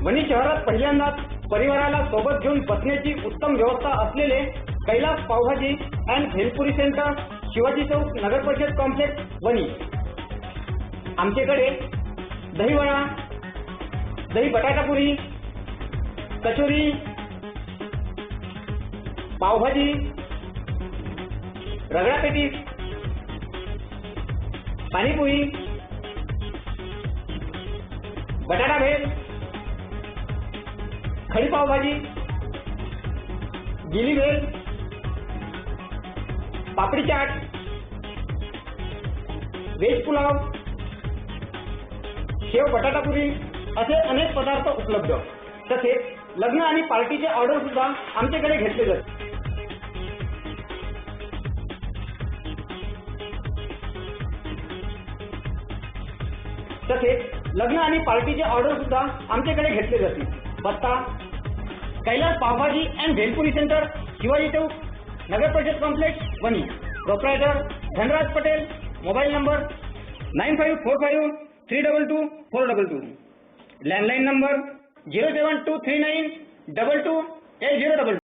वणी शहरात पहिल्यांदाच परिवाराला सोबत घेऊन बसण्याची उत्तम व्यवस्था असलेले कैलास पावभाजी अँड भेलपुरी सेंटर, शिवाजी चौक, नगर परिषद कॉम्प्लेक्स, वणी। आमच्याकडे दहीवडा, दही बटाटापुरी, कचोरी, पावभाजी, रगडा पेटीस, पाणीपुरी, बटाटा भेल, खडी पावभाजी, गिली भेल, पापडी चाट, वेज पुलाव, शेव बटाटापुरी असे अनेक पदार्थ उपलब्ध। तसेच लग्न आणि पार्टीचे ऑर्डर सुद्धा आमच्याकडे घेतले जाते। पत्ता कैलास पावभाजी अँड भेलपुरी सेंटर, शिवाजी चौक, नगर परिषद complex, Wani. Proprietor Dhanraj Patel. Mobile number 9545322422। Landline number 07239228022।